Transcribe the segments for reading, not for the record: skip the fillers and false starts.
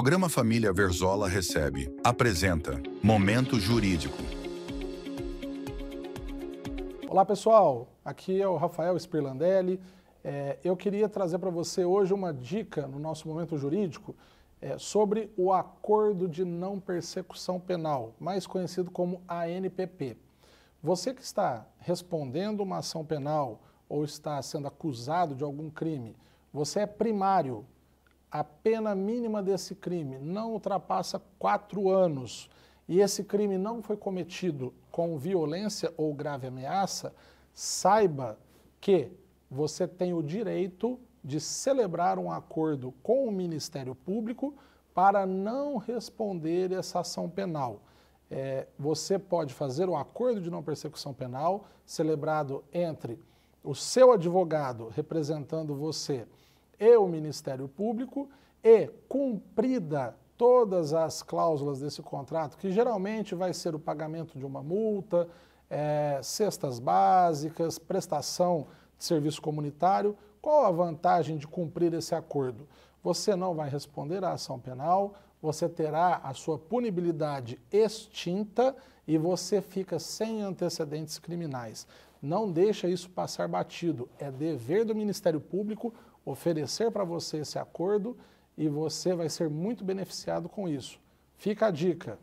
programa Família Verzola recebe, apresenta Momento Jurídico. Olá pessoal, aqui é o Rafael Spirlandelli. Eu queria trazer para você hoje uma dica no nosso Momento Jurídico sobre o Acordo de Não Persecução Penal, mais conhecido como ANPP. Você que está respondendo uma ação penal ou está sendo acusado de algum crime, você é primário. A pena mínima desse crime não ultrapassa 4 anos e esse crime não foi cometido com violência ou grave ameaça, saiba que você tem o direito de celebrar um acordo com o Ministério Público para não responder essa ação penal. Você pode fazer o acordo de não persecução penal celebrado entre o seu advogado representando você e o Ministério Público e cumprida todas as cláusulas desse contrato, que geralmente vai ser o pagamento de uma multa, cestas básicas, prestação de serviço comunitário. Qual a vantagem de cumprir esse acordo? Você não vai responder à ação penal, você terá a sua punibilidade extinta e você fica sem antecedentes criminais. Não deixa isso passar batido. É dever do Ministério Público oferecer para você esse acordo e você vai ser muito beneficiado com isso. Fica a dica.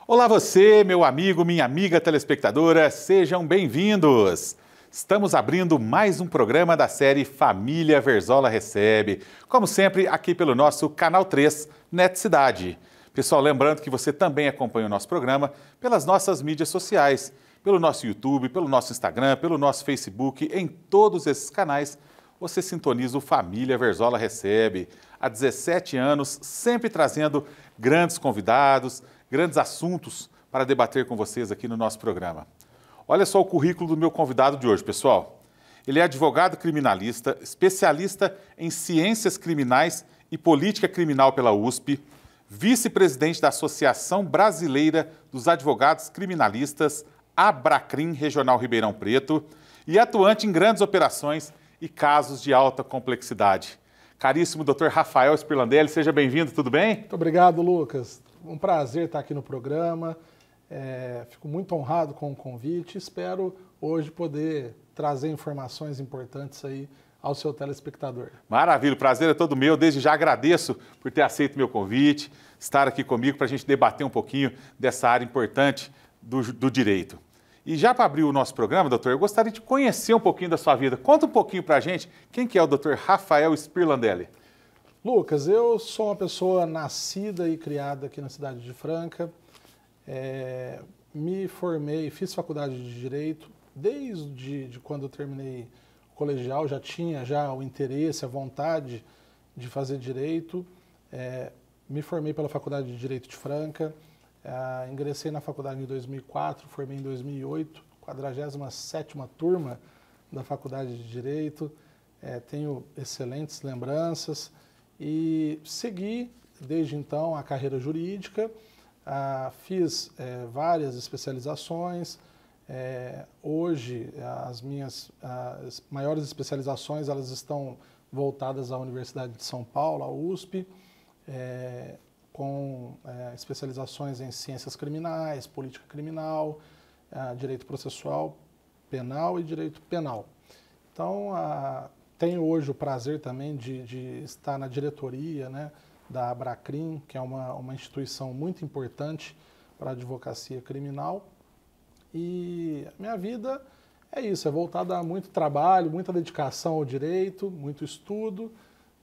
Olá você, meu amigo, minha amiga telespectadora, sejam bem-vindos. Estamos abrindo mais um programa da série Família Verzola Recebe, como sempre aqui pelo nosso Canal 3, Net Cidade. Pessoal, lembrando que você também acompanha o nosso programa pelas nossas mídias sociais, pelo nosso YouTube, pelo nosso Instagram, pelo nosso Facebook, em todos esses canais. Você sintoniza o Família Verzola Recebe. Há 17 anos, sempre trazendo grandes convidados, grandes assuntos para debater com vocês aqui no nosso programa. Olha só o currículo do meu convidado de hoje, pessoal. Ele é advogado criminalista, especialista em ciências criminais e política criminal pela USP, vice-presidente da Associação Brasileira dos Advogados Criminalistas, Abracrim Regional Ribeirão Preto, e atuante em grandes operações e casos de alta complexidade. Caríssimo Dr. Rafael Spirlandelli, seja bem-vindo, tudo bem? Muito obrigado, Lucas. Um prazer estar aqui no programa. Fico muito honrado com o convite. Espero hoje poder trazer informações importantes aí ao seu telespectador. Maravilha, o prazer é todo meu. Desde já agradeço por ter aceito meu convite, estar aqui comigo para a gente debater um pouquinho dessa área importante do direito. E já para abrir o nosso programa, doutor, eu gostaria de conhecer um pouquinho da sua vida. Conta um pouquinho para a gente quem que é o Dr. Rafael Spirlandelli. Lucas, eu sou uma pessoa nascida e criada aqui na cidade de Franca. Me formei, fiz faculdade de Direito. Desde quando eu terminei o colegial, já tinha o interesse, a vontade de fazer Direito. Me formei pela Faculdade de Direito de Franca. Ingressei na faculdade em 2004, formei em 2008, 47ª turma da Faculdade de Direito. Tenho excelentes lembranças e segui desde então a carreira jurídica. Fiz várias especializações. Hoje as minhas maiores especializações elas estão voltadas à Universidade de São Paulo, à USP, com especializações em ciências criminais, política criminal, direito processual penal e direito penal. Então, tenho hoje o prazer também de estar na diretoria, né, da Abracrim, que é uma instituição muito importante para a advocacia criminal. E a minha vida é isso, é voltada a muito trabalho, muita dedicação ao direito, muito estudo,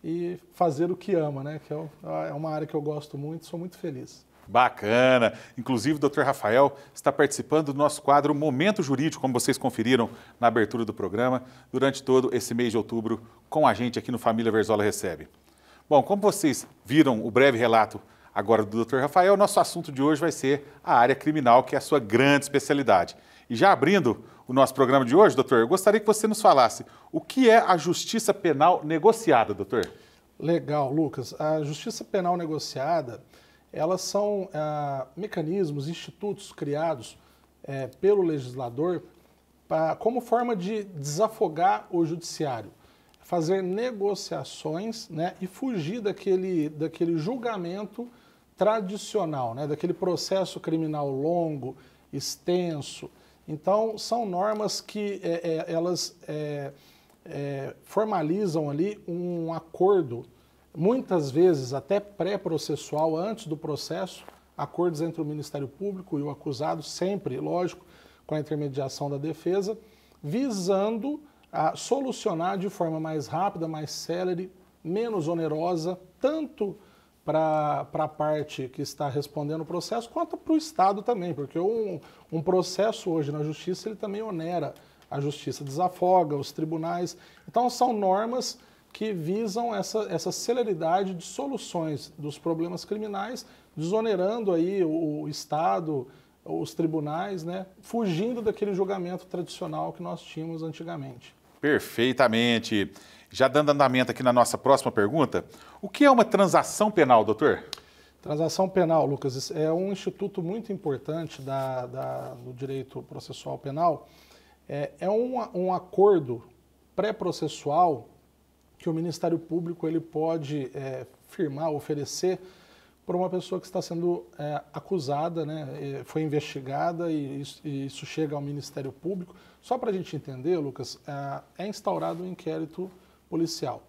e fazer o que ama, né? Que é uma área que eu gosto muito, sou muito feliz. Bacana! Inclusive, o Dr. Rafael está participando do nosso quadro Momento Jurídico, como vocês conferiram na abertura do programa, durante todo esse mês de outubro, com a gente aqui no Família Verzola Recebe. Bom, como vocês viram o breve relato agora do Dr. Rafael, nosso assunto de hoje vai ser a área criminal, que é a sua grande especialidade. E já abrindo o nosso programa de hoje, doutor, eu gostaria que você nos falasse o que é a justiça penal negociada, doutor? Legal, Lucas. A justiça penal negociada, elas são mecanismos, institutos criados pelo legislador como forma de desafogar o judiciário. fazer negociações, né, e fugir daquele julgamento tradicional, né, daquele processo criminal longo, extenso. Então, são normas que elas formalizam ali um acordo, muitas vezes até pré-processual, antes do processo, acordos entre o Ministério Público e o acusado, sempre, lógico, com a intermediação da defesa, visando solucionar de forma mais rápida, mais célere, menos onerosa, tanto para a parte que está respondendo o processo, quanto para o Estado também, porque um processo hoje na Justiça, ele também onera a Justiça, desafoga os tribunais. Então, são normas que visam essa celeridade de soluções dos problemas criminais, desonerando aí o Estado, os tribunais, né, fugindo daquele julgamento tradicional que nós tínhamos antigamente. Perfeitamente. Já dando andamento aqui na nossa próxima pergunta, o que é uma transação penal, doutor? Transação penal, Lucas, é um instituto muito importante do direito processual penal. É um acordo pré-processual que o Ministério Público ele pode firmar, oferecer para uma pessoa que está sendo acusada, né, foi investigada e isso chega ao Ministério Público. Só para a gente entender, Lucas, é instaurado um inquérito policial.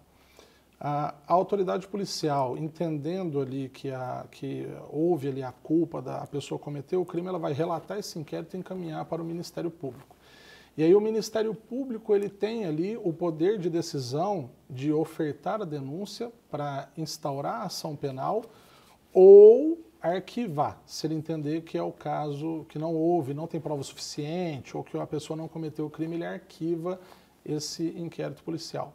A autoridade policial, entendendo ali que houve ali a culpa da pessoa cometeu o crime, ela vai relatar esse inquérito e encaminhar para o Ministério Público. E aí o Ministério Público ele tem ali o poder de decisão de ofertar a denúncia para instaurar a ação penal ou arquivar, se ele entender que é o caso que não houve, não tem prova suficiente ou que a pessoa não cometeu o crime, ele arquiva esse inquérito policial.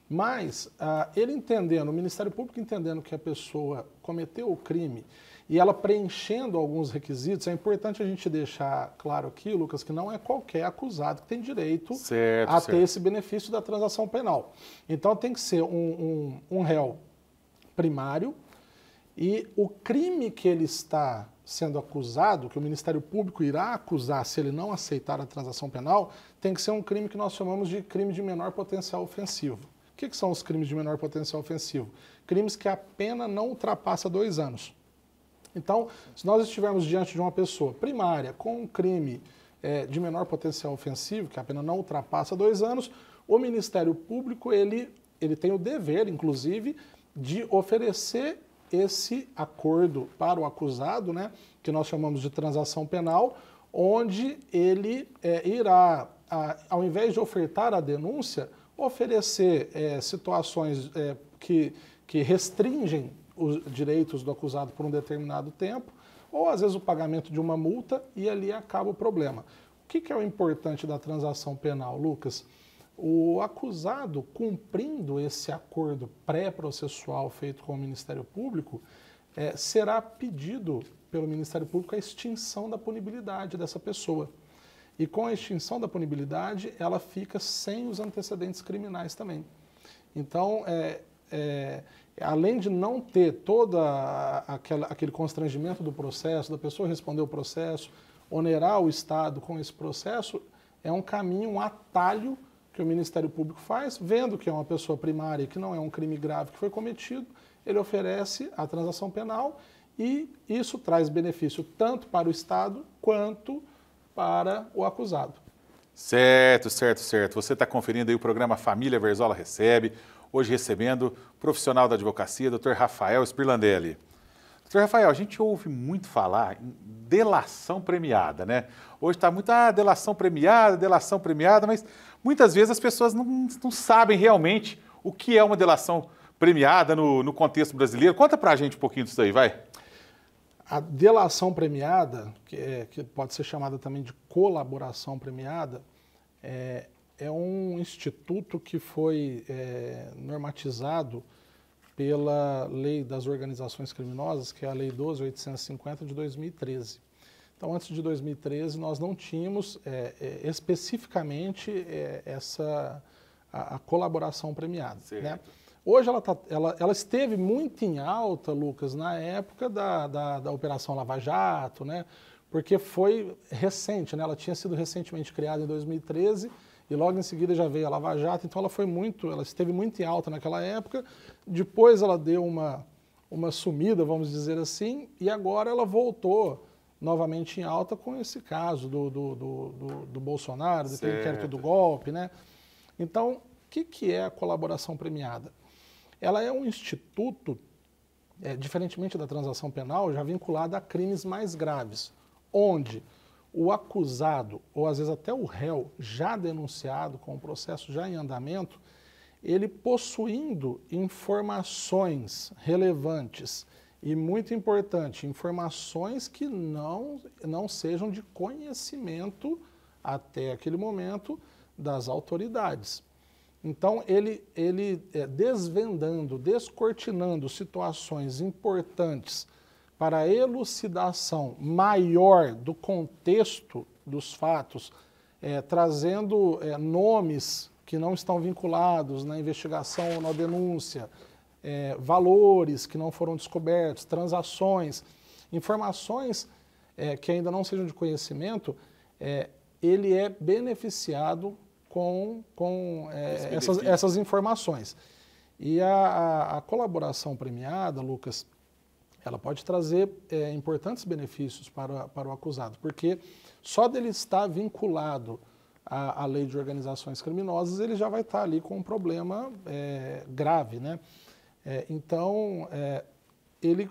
Mas ele entendendo, o Ministério Público entendendo que a pessoa cometeu o crime e ela preenchendo alguns requisitos, é importante a gente deixar claro aqui, Lucas, que não é qualquer acusado que tem direito a ter esse benefício da transação penal. Então tem que ser um réu primário e o crime que ele está sendo acusado, que o Ministério Público irá acusar se ele não aceitar a transação penal, tem que ser um crime que nós chamamos de crime de menor potencial ofensivo. O que são os crimes de menor potencial ofensivo? Crimes que a pena não ultrapassa 2 anos. Então, se nós estivermos diante de uma pessoa primária com um crime de menor potencial ofensivo, que a pena não ultrapassa 2 anos, o Ministério Público ele tem o dever, inclusive, de oferecer esse acordo para o acusado, né, que nós chamamos de transação penal, onde ele irá, ao invés de ofertar a denúncia, oferecer situações que restringem os direitos do acusado por um determinado tempo, ou às vezes o pagamento de uma multa, e ali acaba o problema. O que é o importante da transação penal, Lucas? O acusado, cumprindo esse acordo pré-processual feito com o Ministério Público, será pedido pelo Ministério Público a extinção da punibilidade dessa pessoa. E com a extinção da punibilidade, ela fica sem os antecedentes criminais também. Então, além de não ter todo aquele constrangimento do processo, da pessoa responder o processo, onerar o Estado com esse processo, é um caminho, um atalho que o Ministério Público faz, vendo que é uma pessoa primária e que não é um crime grave que foi cometido, ele oferece a transação penal e isso traz benefício tanto para o Estado quanto para o acusado. Certo. Você está conferindo aí o programa Família Verzola Recebe, hoje recebendo o profissional da advocacia, Dr. Rafael Spirlandelli. Dr. Rafael, a gente ouve muito falar em delação premiada, né? Hoje está muito, delação premiada, mas muitas vezes as pessoas não sabem realmente o que é uma delação premiada no contexto brasileiro. Conta pra gente um pouquinho disso aí, vai. A delação premiada, que pode ser chamada também de colaboração premiada, é um instituto que foi normatizado pela Lei das Organizações Criminosas, que é a Lei 12.850 de 2013. Então, antes de 2013, nós não tínhamos especificamente a colaboração premiada. Né? Hoje ela esteve muito em alta, Lucas, na época da Operação Lava Jato, né? Porque foi recente, né? Ela tinha sido recentemente criada em 2013 e logo em seguida já veio a Lava Jato, então ela esteve muito em alta naquela época, depois ela deu uma sumida, vamos dizer assim, e agora ela voltou novamente em alta com esse caso do Bolsonaro, daquele inquérito do golpe, né? Então, o que é a colaboração premiada? Ela é um instituto, diferentemente da transação penal, já vinculada a crimes mais graves, onde o acusado, ou às vezes até o réu, já denunciado, com o processo já em andamento, ele possuindo informações relevantes e, muito importante, informações que não sejam de conhecimento até aquele momento das autoridades. Então, ele desvendando, descortinando situações importantes para a elucidação maior do contexto dos fatos, trazendo nomes que não estão vinculados na investigação ou na denúncia, valores que não foram descobertos, transações, informações que ainda não sejam de conhecimento, ele é beneficiado com essas informações. E a colaboração premiada, Lucas, ela pode trazer importantes benefícios para o acusado, porque só dele estar vinculado à lei de organizações criminosas, ele já vai estar ali com um problema grave, né? Então, ele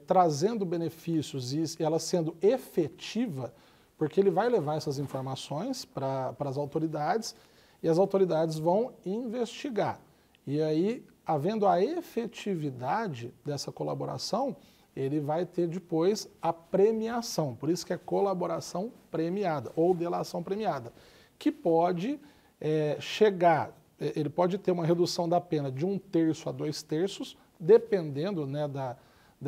trazendo benefícios e ela sendo efetiva, porque ele vai levar essas informações para as autoridades e as autoridades vão investigar. E aí, havendo a efetividade dessa colaboração, ele vai ter depois a premiação. Por isso que é colaboração premiada ou delação premiada, que pode chegar, ele pode ter uma redução da pena de 1/3 a 2/3, dependendo, né, da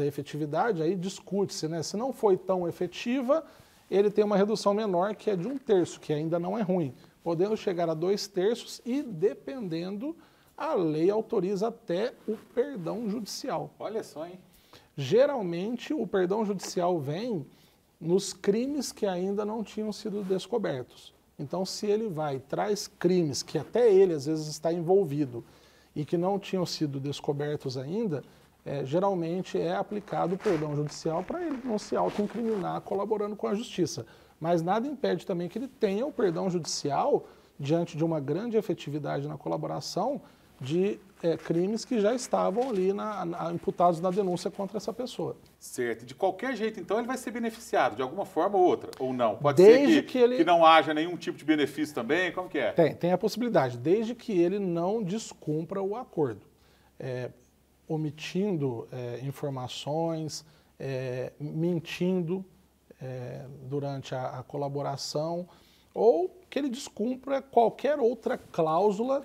efetividade, aí discute-se, né? Se não foi tão efetiva, ele tem uma redução menor, que é de 1/3, que ainda não é ruim, podendo chegar a 2/3 e, dependendo, a lei autoriza até o perdão judicial. Olha só, hein? Geralmente, o perdão judicial vem nos crimes que ainda não tinham sido descobertos. Então, se ele vai e traz crimes que até ele, às vezes, está envolvido e que não tinham sido descobertos ainda, geralmente é aplicado o perdão judicial para ele não se autoincriminar colaborando com a justiça. Mas nada impede também que ele tenha o perdão judicial diante de uma grande efetividade na colaboração de crimes que já estavam ali imputados na denúncia contra essa pessoa. Certo. De qualquer jeito, então, ele vai ser beneficiado de alguma forma ou outra, ou não? Pode ser que não haja nenhum tipo de benefício também? Como que é? Tem a possibilidade, desde que ele não descumpra o acordo. Omitindo informações, mentindo durante a colaboração, ou que ele descumpra qualquer outra cláusula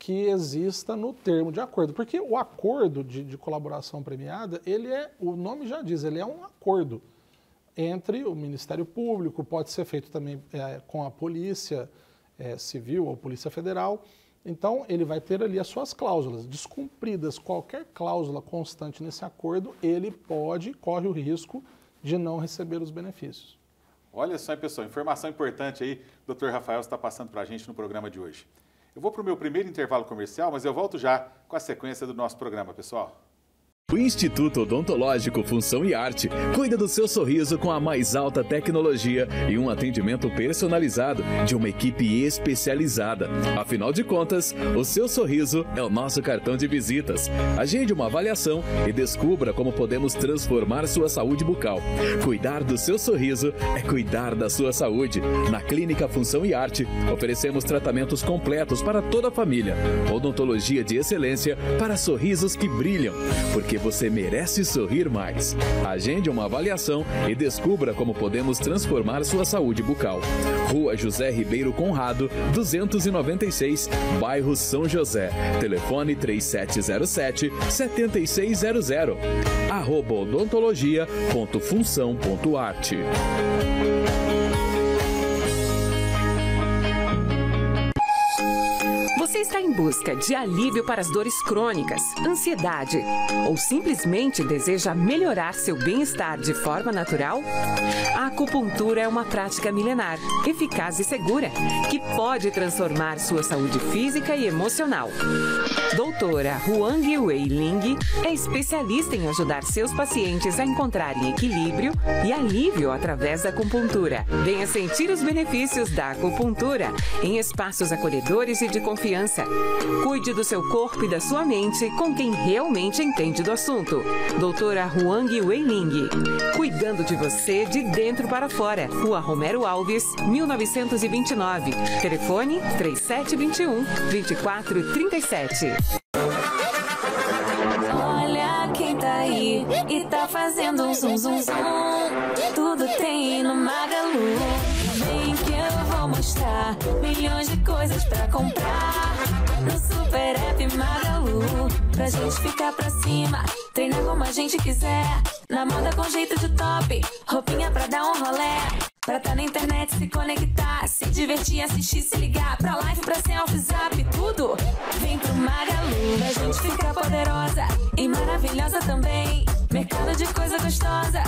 que exista no termo de acordo. Porque o acordo de colaboração premiada, o nome já diz, ele é um acordo entre o Ministério Público, pode ser feito também com a Polícia Civil ou Polícia Federal. Então, ele vai ter ali as suas cláusulas. Descumpridas qualquer cláusula constante nesse acordo, ele corre o risco de não receber os benefícios. Olha só, pessoal, informação importante aí, o Dr. Rafael está passando para a gente no programa de hoje. Eu vou para o meu primeiro intervalo comercial, mas eu volto já com a sequência do nosso programa, pessoal. O Instituto Odontológico Função e Arte cuida do seu sorriso com a mais alta tecnologia e um atendimento personalizado de uma equipe especializada. Afinal de contas, o seu sorriso é o nosso cartão de visitas. Agende uma avaliação e descubra como podemos transformar sua saúde bucal. Cuidar do seu sorriso é cuidar da sua saúde. Na Clínica Função e Arte, oferecemos tratamentos completos para toda a família. Odontologia de excelência para sorrisos que brilham. Porque você merece sorrir mais. Agende uma avaliação e descubra como podemos transformar sua saúde bucal. Rua José Ribeiro Conrado, 296, bairro São José. Telefone 3707-7600. @odontologia.função.arte. Você está em busca de alívio para as dores crônicas, ansiedade ou simplesmente deseja melhorar seu bem-estar de forma natural? A acupuntura é uma prática milenar, eficaz e segura, que pode transformar sua saúde física e emocional. Doutora Huang Wei Ling é especialista em ajudar seus pacientes a encontrarem equilíbrio e alívio através da acupuntura. Venha sentir os benefícios da acupuntura em espaços acolhedores e de confiança. Cuide do seu corpo e da sua mente com quem realmente entende do assunto. Doutora Huang Wei Ling, cuidando de você de dentro para fora. Rua Romero Alves, 1929. Telefone 3721-2437. Olha quem tá aí e tá fazendo um zum zum zum. Tudo tem no Magalu. Vem que eu vou mostrar milhões de coisas pra comprar no Super App Magalu. Pra gente ficar pra cima, treinar como a gente quiser. Na moda com jeito de top, roupinha pra dar um rolé. Pra tá na internet, se conectar, se divertir, assistir, se ligar. Pra live, pra selfie, zap, tudo vem pro Magalu. Pra gente ficar poderosa e maravilhosa também. Mercado de coisa gostosa,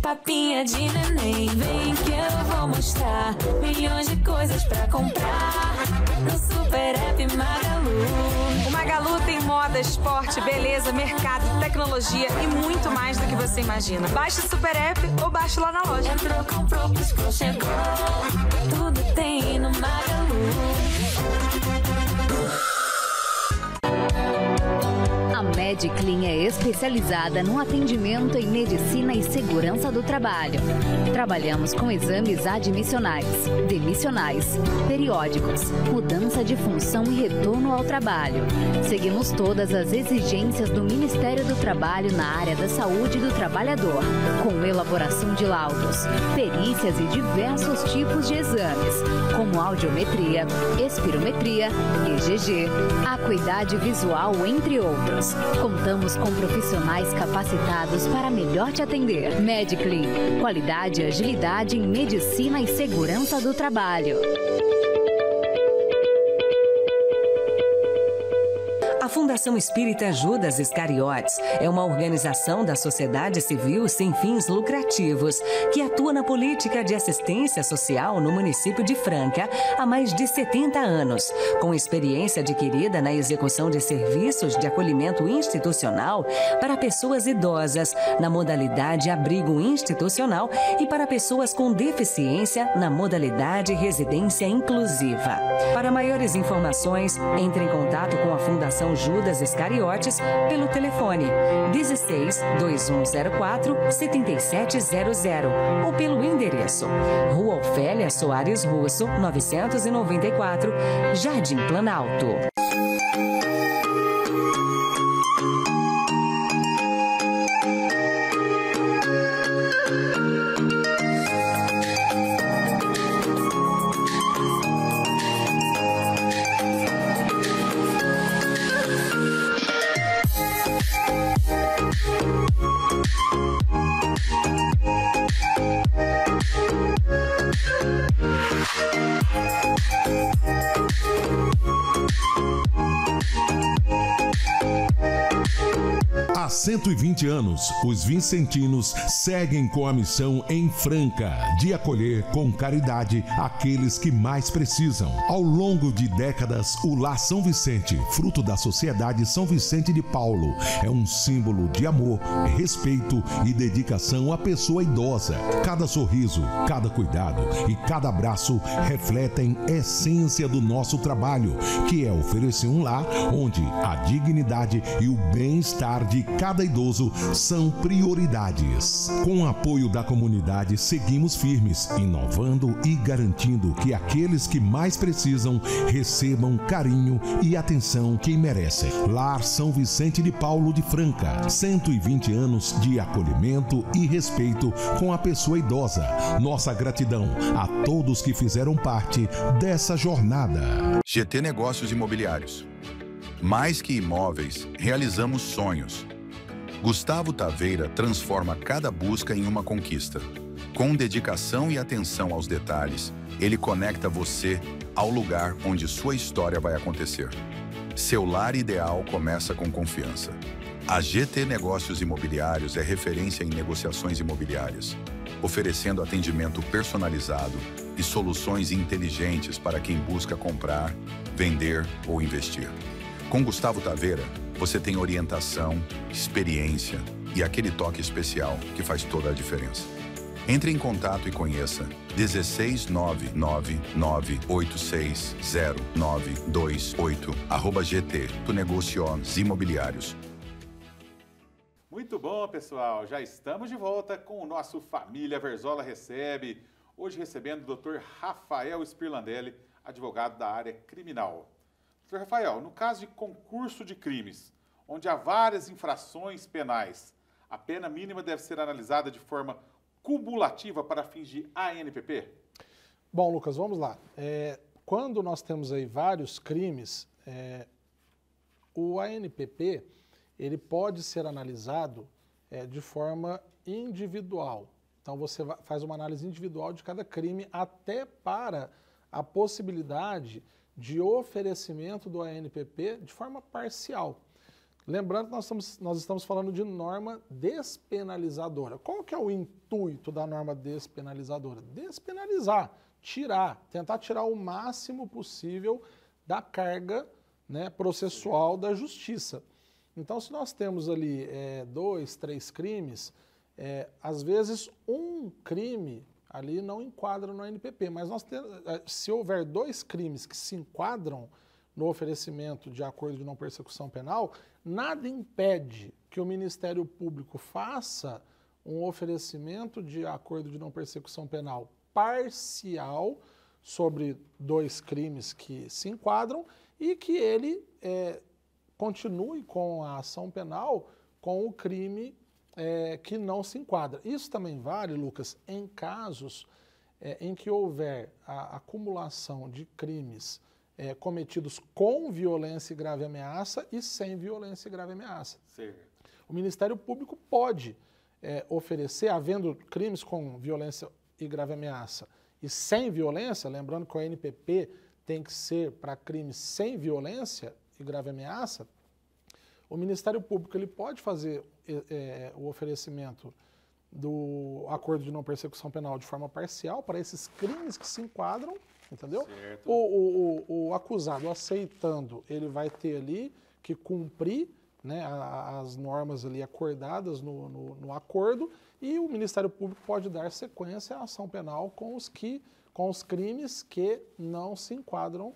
papinha de neném. Vem que eu vou mostrar milhões de coisas pra comprar no Super App Magalu. O Magalu tem moda, esporte, beleza, mercado, tecnologia e muito mais do que você imagina. Baixe o Super App ou baixe lá na loja. Entrou, comprou, piscou, chegou. Tudo tem no Magalu. A Mediclin é especializada no atendimento em medicina e segurança do trabalho. Trabalhamos com exames admissionais, demissionais, periódicos, mudança de função e retorno ao trabalho. Seguimos todas as exigências do Ministério do Trabalho na área da saúde do trabalhador, com elaboração de laudos, perícias e diversos tipos de exames, como audiometria, espirometria, EGG, acuidade visual, entre outros. Contamos com profissionais capacitados para melhor te atender. Mediclin, qualidade e agilidade em medicina e segurança do trabalho. A Fundação Espírita Judas Iscariotes é uma organização da sociedade civil sem fins lucrativos que atua na política de assistência social no município de Franca há mais de 70 anos, com experiência adquirida na execução de serviços de acolhimento institucional para pessoas idosas na modalidade abrigo institucional e para pessoas com deficiência na modalidade residência inclusiva. Para maiores informações, entre em contato com a Fundação Judas Iscariotes pelo telefone 16 2104 7700 ou pelo endereço Rua Ofélia Soares Russo, 994, Jardim Planalto. Há 120 anos, os vicentinos seguem com a missão em Franca de acolher com caridade aqueles que mais precisam. Ao longo de décadas, o Lar São Vicente, fruto da Sociedade São Vicente de Paulo, é um símbolo de amor, respeito e dedicação à pessoa idosa. Cada sorriso, cada cuidado e cada abraço refletem a essência do nosso trabalho, que é oferecer um lar onde a dignidade e o bem-estar de cada idoso são prioridades. Com o apoio da comunidade, seguimos firmes, inovando e garantindo que aqueles que mais precisam recebam carinho e atenção que merecem. Lar São Vicente de Paulo de Franca, 120 anos de acolhimento e respeito com a pessoa idosa. Nossa gratidão a todos que fizeram parte dessa jornada. GT Negócios Imobiliários. Mais que imóveis, realizamos sonhos. Gustavo Taveira transforma cada busca em uma conquista. Com dedicação e atenção aos detalhes, ele conecta você ao lugar onde sua história vai acontecer. Seu lar ideal começa com confiança. A GT Negócios Imobiliários é referência em negociações imobiliárias, oferecendo atendimento personalizado e soluções inteligentes para quem busca comprar, vender ou investir. Com Gustavo Taveira, você tem orientação, experiência e aquele toque especial que faz toda a diferença. Entre em contato e conheça 16998609228 @GT Negócios Imobiliários. Muito bom, pessoal. Já estamos de volta com o nosso Família Verzola Recebe. Hoje recebendo o Dr. Rafael Spirlandelli, advogado da área criminal. Dr. Rafael, no caso de concurso de crimes, onde há várias infrações penais, a pena mínima deve ser analisada de forma cumulativa para fins de ANPP? Bom, Lucas, vamos lá. Quando nós temos aí vários crimes, o ANPP ele pode ser analisado de forma individual. Então, você faz uma análise individual de cada crime, até para a possibilidade de oferecimento do ANPP de forma parcial. Lembrando que nós estamos falando de norma despenalizadora. Qual que é o intuito da norma despenalizadora? Despenalizar, tentar tirar o máximo possível da carga, né, processual da justiça. Então, se nós temos ali 2, 3 crimes, às vezes um crime ali não enquadra no ANPP, mas se houver 2 crimes que se enquadram no oferecimento de acordo de não persecução penal, nada impede que o Ministério Público faça um oferecimento de acordo de não persecução penal parcial sobre 2 crimes que se enquadram e que ele continue com a ação penal com o crime que não se enquadra. Isso também vale, Lucas, em casos em que houver a acumulação de crimes cometidos com violência e grave ameaça e sem violência e grave ameaça. Certo. O Ministério Público pode oferecer, havendo crimes com violência e grave ameaça e sem violência, lembrando que o ANPP tem que ser para crimes sem violência e grave ameaça, o Ministério Público ele pode fazer o oferecimento do acordo de não persecução penal de forma parcial para esses crimes que se enquadram, entendeu? Certo. O acusado aceitando, ele vai ter ali que cumprir, né, as normas ali acordadas no acordo, e o Ministério Público pode dar sequência à ação penal com os crimes que não se enquadram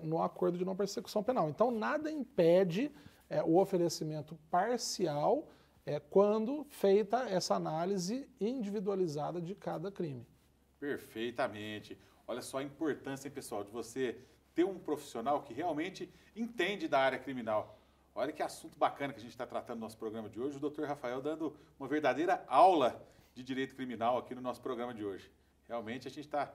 no acordo de não persecução penal. Então, nada impede o oferecimento parcial quando feita essa análise individualizada de cada crime. Perfeitamente. Olha só a importância, hein, pessoal, de você ter um profissional que realmente entende da área criminal. Olha que assunto bacana que a gente está tratando no nosso programa de hoje. O Dr. Rafael dando uma verdadeira aula de direito criminal aqui no nosso programa de hoje. Realmente a gente está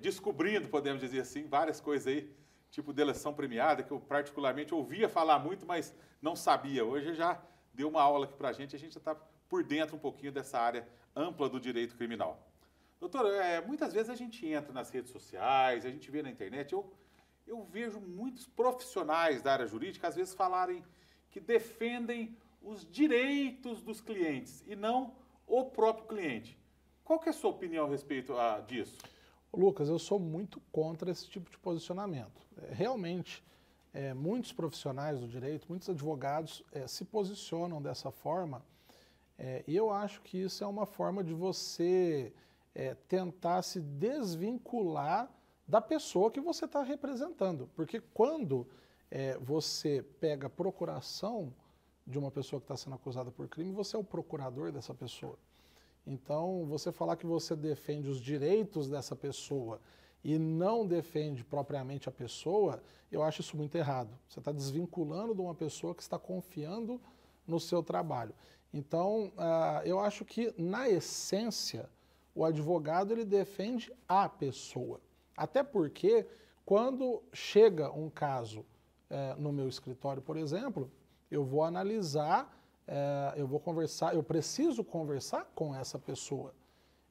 descobrindo, podemos dizer assim, várias coisas aí, tipo delação premiada, que eu particularmente ouvia falar muito, mas não sabia. Hoje já deu uma aula aqui para a gente já está por dentro um pouquinho dessa área ampla do direito criminal. Doutor, muitas vezes a gente entra nas redes sociais, a gente vê na internet, eu vejo muitos profissionais da área jurídica, às vezes, falarem que defendem os direitos dos clientes e não o próprio cliente. Qual que é a sua opinião a respeito disso? Lucas, eu sou muito contra esse tipo de posicionamento. Realmente, muitos profissionais do direito, muitos advogados se posicionam dessa forma e eu acho que isso é uma forma de você tentar se desvincular da pessoa que você está representando. Porque quando você pega a procuração de uma pessoa que está sendo acusada por crime, você é o procurador dessa pessoa. Então, você falar que você defende os direitos dessa pessoa e não defende propriamente a pessoa, eu acho isso muito errado. Você está desvinculando de uma pessoa que está confiando no seu trabalho. Então, eu acho que, na essência, o advogado ele defende a pessoa. Até porque, quando chega um caso no meu escritório, por exemplo, eu vou analisar, eu vou conversar, eu preciso conversar com essa pessoa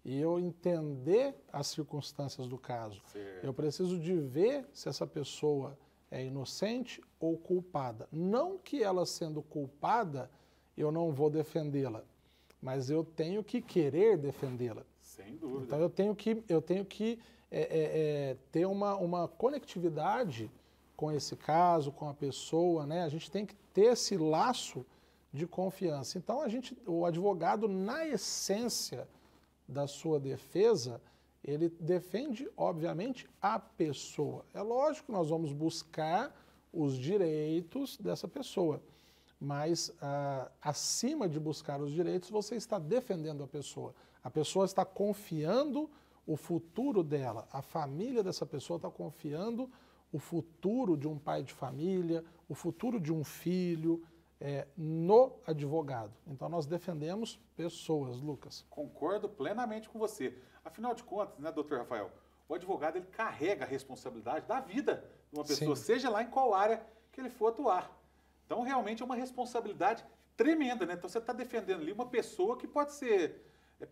e eu entender as circunstâncias do caso. Certo. Eu preciso de ver se essa pessoa é inocente ou culpada. Não que ela sendo culpada, eu não vou defendê-la, mas eu tenho que querer defendê-la. Sem dúvida. Então eu tenho que ter uma conectividade com esse caso, com a pessoa, né? A gente tem que ter esse laço de confiança. Então o advogado, na essência da sua defesa, ele defende, obviamente, a pessoa. É lógico que nós vamos buscar os direitos dessa pessoa, mas acima de buscar os direitos, você está defendendo a pessoa. A pessoa está confiando o futuro dela, a família dessa pessoa está confiando o futuro de um pai de família, o futuro de um filho, no advogado. Então nós defendemos pessoas, Lucas. Concordo plenamente com você. Afinal de contas, né, doutor Rafael, o advogado ele carrega a responsabilidade da vida de uma pessoa, Sim. seja lá em qual área que ele for atuar. Então realmente é uma responsabilidade tremenda, né? Então você está defendendo ali uma pessoa que pode ser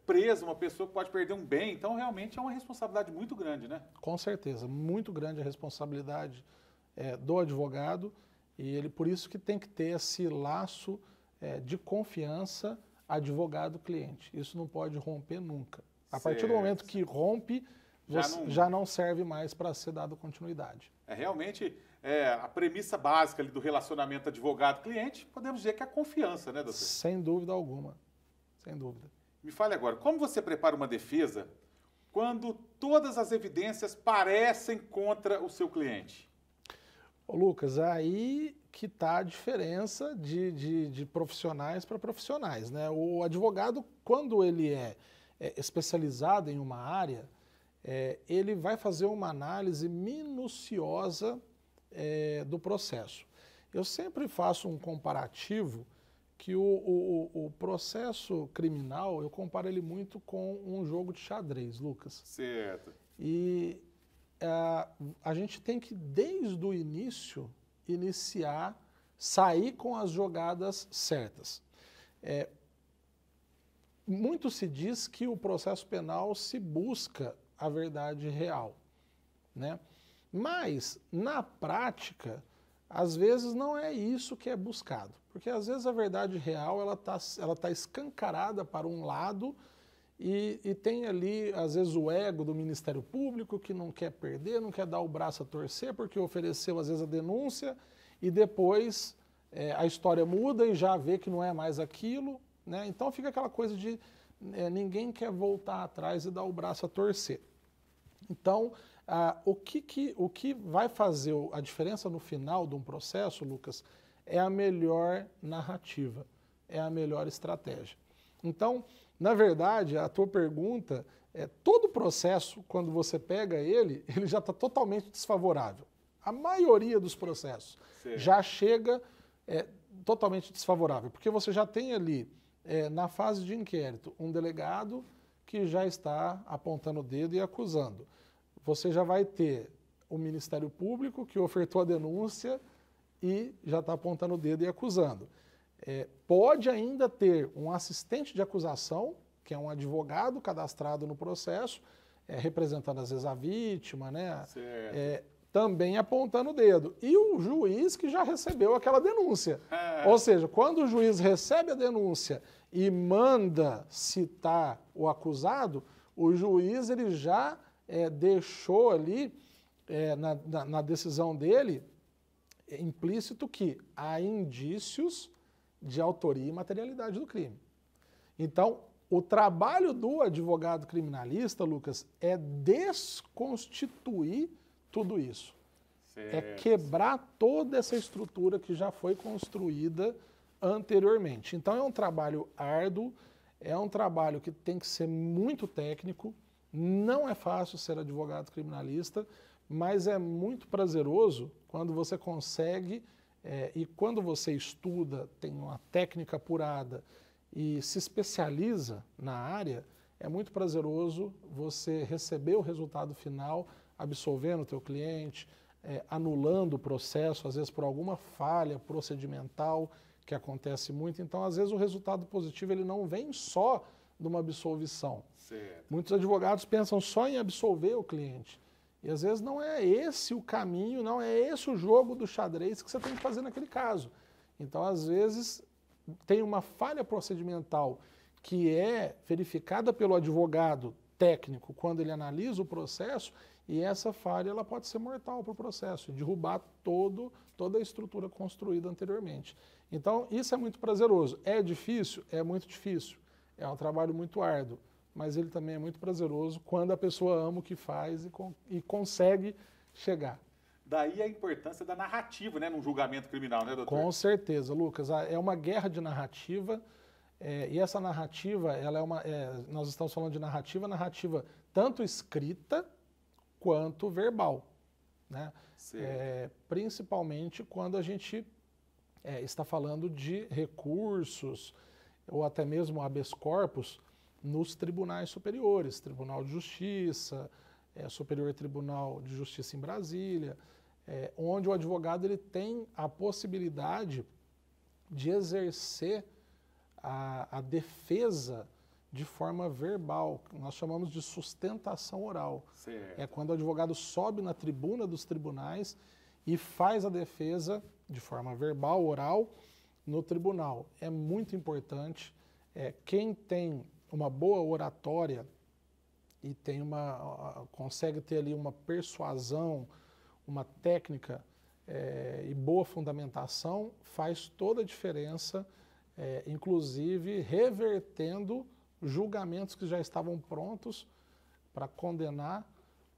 presa, uma pessoa que pode perder um bem. Então realmente é uma responsabilidade muito grande, né? Com certeza, muito grande a responsabilidade do advogado. E ele, por isso que tem que ter esse laço de confiança advogado-cliente. Isso não pode romper nunca. A partir do momento que rompe, já não serve mais para ser dado continuidade. Realmente a premissa básica ali do relacionamento advogado-cliente, podemos dizer que é a confiança, né, doutor? Sem dúvida alguma, sem dúvida. Me fale agora, como você prepara uma defesa quando todas as evidências parecem contra o seu cliente? Ô Lucas, aí que está a diferença de profissionais para profissionais, né? O advogado, quando ele é especializado em uma área, ele vai fazer uma análise minuciosa do processo. Eu sempre faço um comparativo que o processo criminal, eu comparo ele muito com um jogo de xadrez, Lucas. Certo. E a gente tem que, desde o início, sair com as jogadas certas. Muito se diz que o processo penal se busca a verdade real, né? Mas, na prática, às vezes não é isso que é buscado. Porque, às vezes, a verdade real ela tá escancarada para um lado e tem ali, às vezes, o ego do Ministério Público que não quer perder, não quer dar o braço a torcer, porque ofereceu, às vezes, a denúncia e depois a história muda e já vê que não é mais aquilo, né? Então fica aquela coisa de ninguém quer voltar atrás e dar o braço a torcer. Então, o que vai fazer a diferença no final de um processo, Lucas, é a melhor narrativa, é a melhor estratégia. Então, na verdade, a tua pergunta, todo processo, quando você pega ele já está totalmente desfavorável. A maioria dos processos já chega totalmente desfavorável, porque você já tem ali, na fase de inquérito, um delegado que já está apontando o dedo e acusando. Você já vai ter o Ministério Público que ofertou a denúncia e já está apontando o dedo e acusando. Pode ainda ter um assistente de acusação, que é um advogado cadastrado no processo, representando às vezes a vítima, né? Também apontando o dedo. E o juiz que já recebeu aquela denúncia. Ou seja, quando o juiz recebe a denúncia e manda citar o acusado, o juiz ele já deixou ali, na decisão dele, implícito que há indícios de autoria e materialidade do crime. Então, o trabalho do advogado criminalista, Lucas, é desconstituir tudo isso. É quebrar toda essa estrutura que já foi construída anteriormente. Então é um trabalho árduo, é um trabalho que tem que ser muito técnico, não é fácil ser advogado criminalista, mas é muito prazeroso quando você consegue, e quando você estuda, tem uma técnica apurada e se especializa na área, é muito prazeroso você receber o resultado final absolvendo o teu cliente, anulando o processo, às vezes por alguma falha procedimental que acontece muito. Então, às vezes, o resultado positivo ele não vem só de uma absolvição. Muitos advogados pensam só em absolver o cliente E às vezes não é esse o caminho, não é esse o jogo do xadrez que você tem que fazer naquele caso. Então, às vezes, tem uma falha procedimental que é verificada pelo advogado técnico quando ele analisa o processo, e essa falha ela pode ser mortal para o processo, derrubar toda a estrutura construída anteriormente. Então, isso é muito prazeroso. É difícil? É muito difícil. É um trabalho muito árduo, mas ele também é muito prazeroso quando a pessoa ama o que faz e consegue chegar. Daí a importância da narrativa, né, num julgamento criminal, né, doutor? Com certeza, Lucas. É uma guerra de narrativa, e essa narrativa, ela nós estamos falando de narrativa tanto escrita quanto verbal, né? Principalmente quando a gente está falando de recursos ou até mesmo habeas corpus nos tribunais superiores, Tribunal de Justiça, Superior Tribunal de Justiça em Brasília, onde o advogado ele tem a possibilidade de exercer a defesa de forma verbal, nós chamamos de sustentação oral. Certo. É quando o advogado sobe na tribuna dos tribunais e faz a defesa de forma verbal, oral, no tribunal. É muito importante. Quem tem uma boa oratória e consegue ter ali uma persuasão, uma técnica e boa fundamentação, faz toda a diferença, inclusive revertendo julgamentos que já estavam prontos para condenar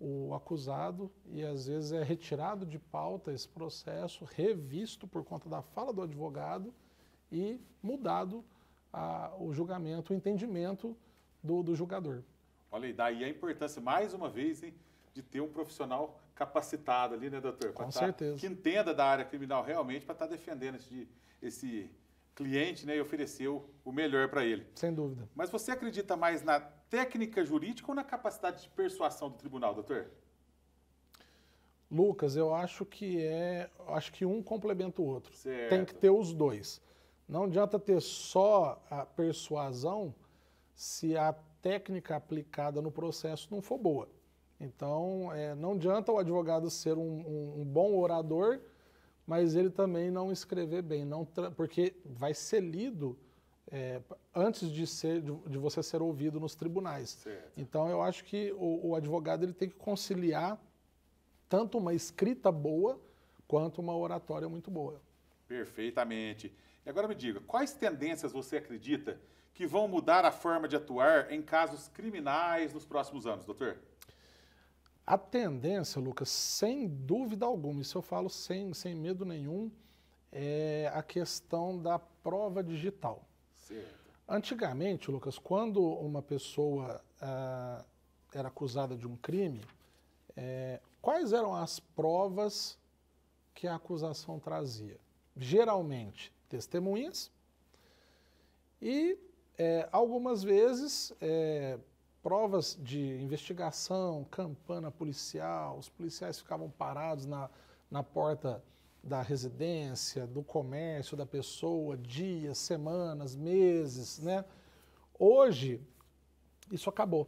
o acusado, e às vezes é retirado de pauta esse processo, revisto por conta da fala do advogado e mudado o julgamento, o entendimento do julgador. Olha aí, daí a importância, mais uma vez, hein, de ter um profissional capacitado ali, né, doutor? Com certeza. Que entenda da área criminal realmente para estar defendendo esse cliente, né, e oferecer o melhor para ele. Sem dúvida. Mas você acredita mais na técnica jurídica ou na capacidade de persuasão do tribunal, doutor? Lucas, eu acho que um complementa o outro. Certo. Tem que ter os dois. Não adianta ter só a persuasão se a técnica aplicada no processo não for boa. Então, não adianta o advogado ser um bom orador, mas ele também não escrever bem, porque vai ser lido antes de você ser ouvido nos tribunais. Certo. Então, eu acho que o advogado ele tem que conciliar tanto uma escrita boa quanto uma oratória muito boa. Perfeitamente. E agora me diga, quais tendências você acredita que vão mudar a forma de atuar em casos criminais nos próximos anos, doutor? A tendência, Lucas, sem dúvida alguma, isso eu falo sem medo nenhum, é a questão da prova digital. Certo. Antigamente, Lucas, quando uma pessoa era acusada de um crime, quais eram as provas que a acusação trazia? Geralmente, testemunhas e, algumas vezes, provas de investigação, campana policial, os policiais ficavam parados na porta da residência, do comércio da pessoa, dias, semanas, meses, né? Hoje, isso acabou.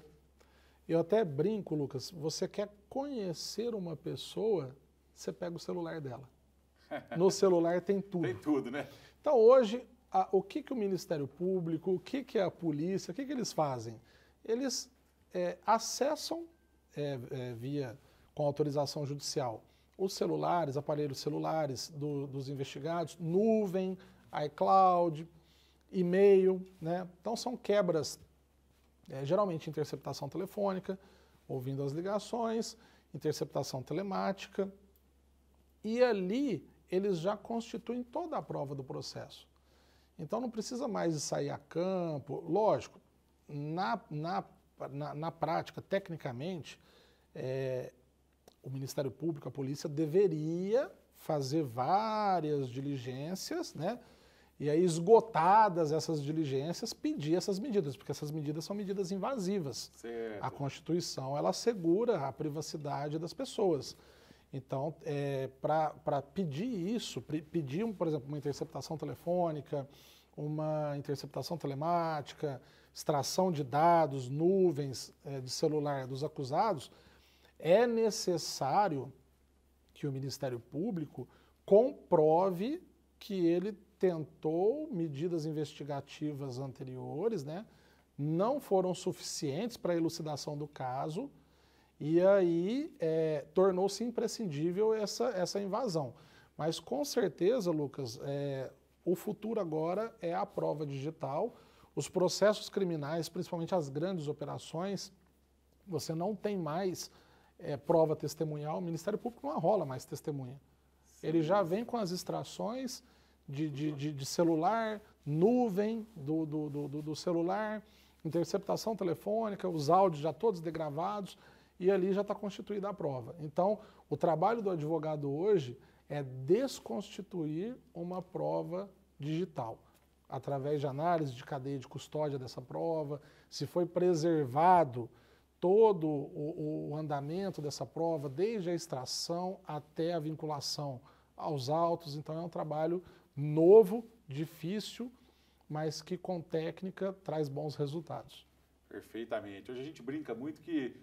Eu até brinco, Lucas, você quer conhecer uma pessoa, você pega o celular dela. No celular tem tudo. Tem tudo, né? Então hoje, o que o Ministério Público, o que a polícia, o que eles fazem? Eles acessam com autorização judicial os celulares, aparelhos celulares dos investigados, nuvem, iCloud, e-mail, né? Então são quebras, geralmente interceptação telefônica, ouvindo as ligações, interceptação telemática, e ali eles já constituem toda a prova do processo. Então não precisa mais de sair a campo. Lógico, na prática, tecnicamente, o Ministério Público, a polícia, deveria fazer várias diligências, né? E aí, esgotadas essas diligências, pedir essas medidas, porque essas medidas são medidas invasivas. Certo. A Constituição, ela assegura a privacidade das pessoas. Então, para pedir isso, pedir, por exemplo, uma interceptação telefônica, uma interceptação telemática, extração de dados, nuvens de celular dos acusados, é necessário que o Ministério Público comprove que ele tentou medidas investigativas anteriores, né? Não foram suficientes para a elucidação do caso, e aí tornou-se imprescindível essa invasão. Mas com certeza, Lucas, o futuro agora é a prova digital. Os processos criminais, principalmente as grandes operações, você não tem mais prova testemunhal, o Ministério Público não arrola mais testemunha. Sim. Ele já vem com as extrações de celular, nuvem do celular, interceptação telefônica, os áudios já todos degravados, e ali já está constituída a prova. Então, o trabalho do advogado hoje é desconstituir uma prova digital, através de análise de cadeia de custódia dessa prova, se foi preservado todo o andamento dessa prova, desde a extração até a vinculação aos autos. Então é um trabalho novo, difícil, mas que com técnica traz bons resultados. Perfeitamente. Hoje a gente brinca muito que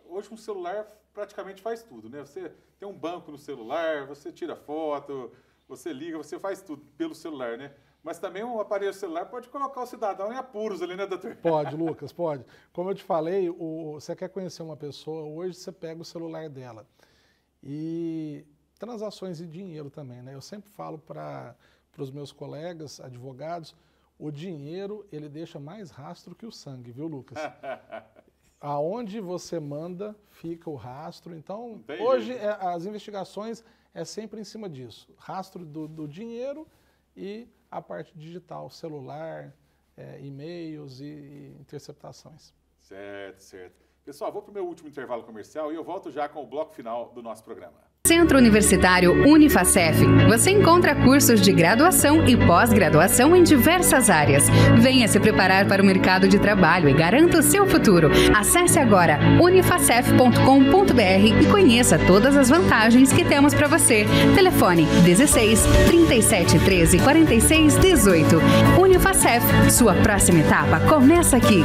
hoje um celular praticamente faz tudo, né? Você tem um banco no celular, você tira foto, você liga, você faz tudo pelo celular, né? Mas também um aparelho celular pode colocar o cidadão em apuros ali, né, doutor? Pode, Lucas, pode. Como eu te falei, você quer conhecer uma pessoa, hoje você pega o celular dela. E transações de dinheiro também, né? Eu sempre falo para os meus colegas, advogados, o dinheiro, ele deixa mais rastro que o sangue, viu, Lucas? Aonde você manda, fica o rastro. Então, entendi. Hoje as investigações é sempre em cima disso. Rastro do dinheiro e a parte digital, celular, e-mails e interceptações. Certo, certo. Pessoal, vou para o meu último intervalo comercial e eu volto já com o bloco final do nosso programa. Centro Universitário Unifacef. Você encontra cursos de graduação e pós-graduação em diversas áreas. Venha se preparar para o mercado de trabalho e garanta o seu futuro. Acesse agora unifacef.com.br e conheça todas as vantagens que temos para você. Telefone 16 37 13 46 18. Unifacef, sua próxima etapa começa aqui.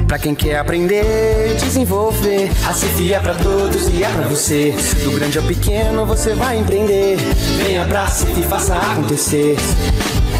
Pra quem quer aprender, desenvolver, a Cif é pra todos e é pra você. Do grande ao pequeno você vai empreender. Venha pra Cif e faça acontecer.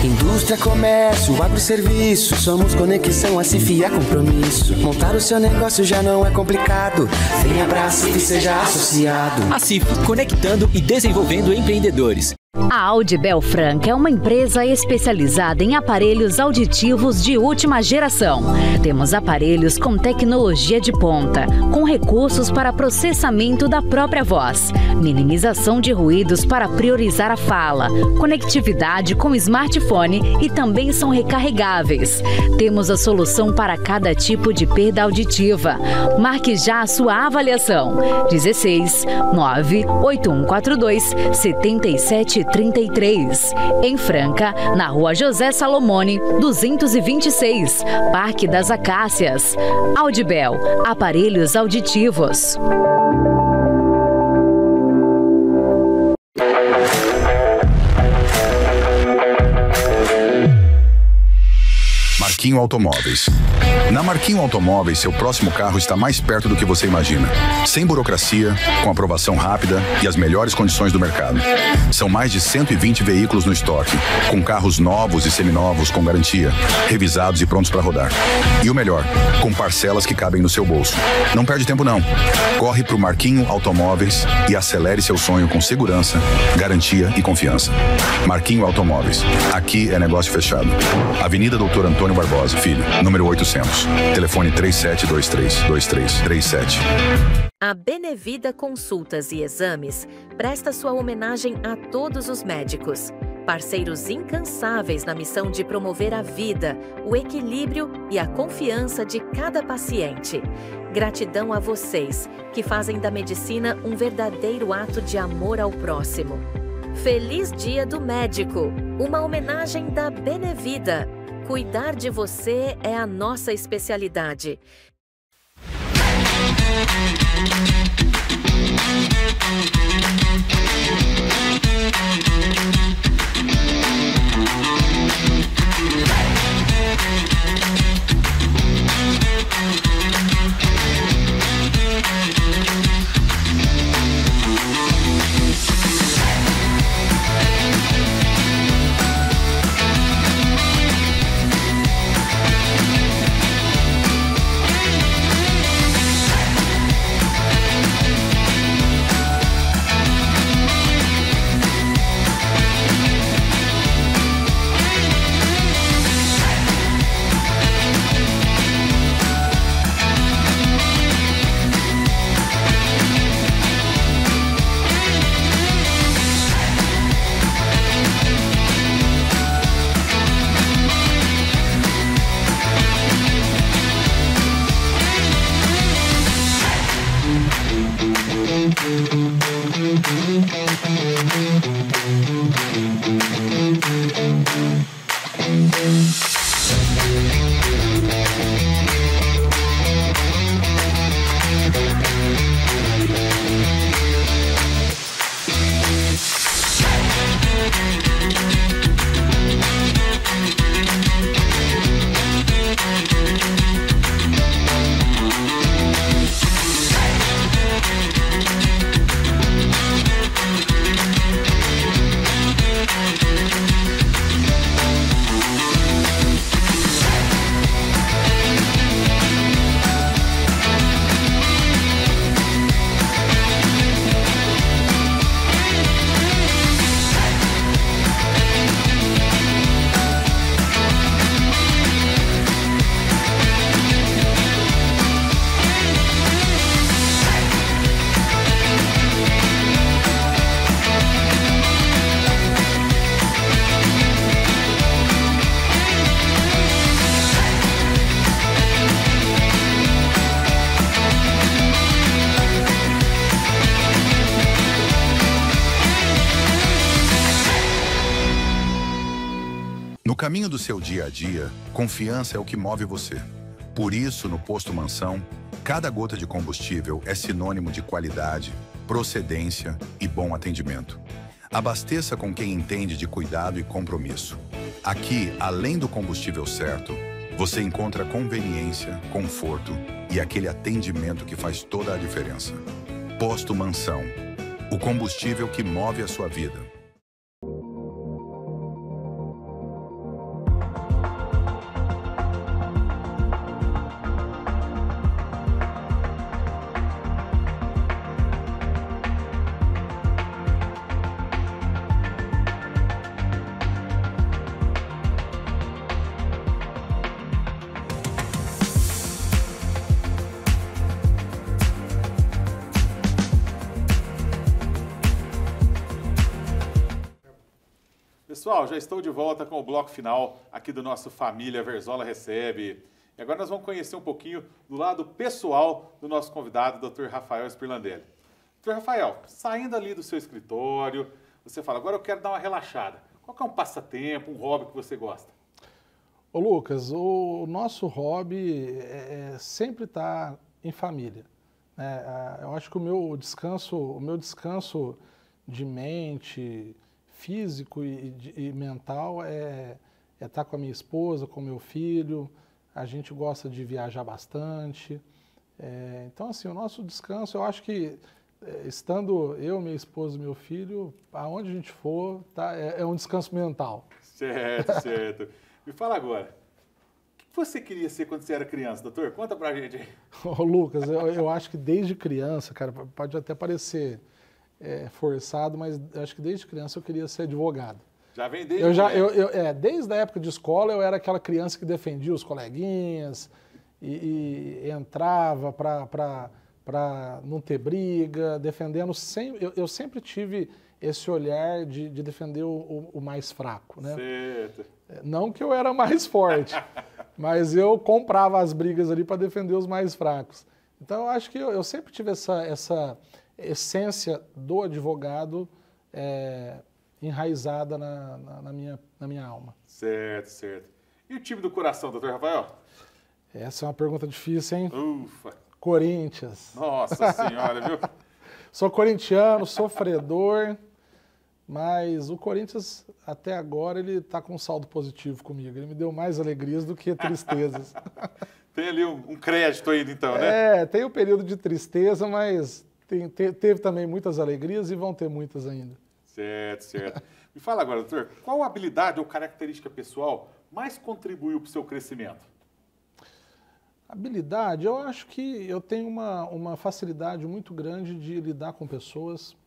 Indústria, comércio, agroserviço, somos conexão, a Cif é compromisso. Montar o seu negócio já não é complicado. Venha pra Cif e seja associado. A Cif, conectando e desenvolvendo empreendedores. A Audibel Franca é uma empresa especializada em aparelhos auditivos de última geração. Temos aparelhos com tecnologia de ponta, com recursos para processamento da própria voz, minimização de ruídos para priorizar a fala, conectividade com smartphone e também são recarregáveis. Temos a solução para cada tipo de perda auditiva. Marque já a sua avaliação. 16 98142 7733. Em Franca, na Rua José Salomone, 226, Parque das Acácias. Audibel, aparelhos auditivos. Marquinho Automóveis. Na Marquinho Automóveis, seu próximo carro está mais perto do que você imagina. Sem burocracia, com aprovação rápida e as melhores condições do mercado. São mais de 120 veículos no estoque, com carros novos e seminovos com garantia, revisados e prontos para rodar. E o melhor, com parcelas que cabem no seu bolso. Não perde tempo não. Corre para o Marquinho Automóveis e acelere seu sonho com segurança, garantia e confiança. Marquinho Automóveis. Aqui é negócio fechado. Avenida Doutor Antônio Barbosa, Filho, número 800. Telefone 3723-2337. A Benevida Consultas e Exames presta sua homenagem a todos os médicos, parceiros incansáveis na missão de promover a vida, o equilíbrio e a confiança de cada paciente. Gratidão a vocês, que fazem da medicina um verdadeiro ato de amor ao próximo. Feliz Dia do Médico, uma homenagem da Benevida. Cuidar de você é a nossa especialidade. caminho do seu dia a dia, confiança é o que move você. Por isso, no Posto Mansão, cada gota de combustível é sinônimo de qualidade, procedência e bom atendimento. Abasteça com quem entende de cuidado e compromisso. Aqui, além do combustível certo, você encontra conveniência, conforto e aquele atendimento que faz toda a diferença. Posto Mansão, o combustível que move a sua vida. Pessoal, já estou de volta com o bloco final aqui do nosso Família Verzola Recebe. E agora nós vamos conhecer um pouquinho do lado pessoal do nosso convidado, Dr. Rafael Spirlandelli. Dr. Rafael, saindo ali do seu escritório, você fala, agora eu quero dar uma relaxada. Qual que é um passatempo, um hobby que você gosta? Ô Lucas, o nosso hobby é sempre estar em família. Eu acho que o meu descanso de mente, físico e mental é estar com a minha esposa, com o meu filho. A gente gosta de viajar bastante. Então, assim, o nosso descanso, eu acho que estando eu, minha esposa e meu filho, aonde a gente for, tá, é um descanso mental. Certo, certo. Me fala agora, o que você queria ser quando você era criança, doutor? Conta pra gente aí. Ô, Lucas, eu acho que desde criança, cara, pode até parecer forçado, mas acho que desde criança eu queria ser advogado. Já vem desde desde a época de escola eu era aquela criança que defendia os coleguinhas e entrava para não ter briga, defendendo sempre. Eu sempre tive esse olhar de defender o mais fraco, né? Certo. Não que eu era mais forte, mas eu comprava as brigas ali para defender os mais fracos. Então eu acho que eu sempre tive essa essência do advogado enraizada na minha alma. Certo, certo. E o time do coração, doutor Rafael? Essa é uma pergunta difícil, hein? Ufa! Corinthians. Nossa Senhora, viu? Sou corintiano, sofredor, mas o Corinthians, até agora, ele está com um saldo positivo comigo. Ele me deu mais alegrias do que tristezas. Tem ali um crédito ainda, então, né? Tem o período de tristeza, mas teve também muitas alegrias e vão ter muitas ainda. Certo, certo. Me fala agora, doutor, qual habilidade ou característica pessoal mais contribuiu para o seu crescimento? Habilidade, eu acho que eu tenho uma facilidade muito grande de lidar com pessoas.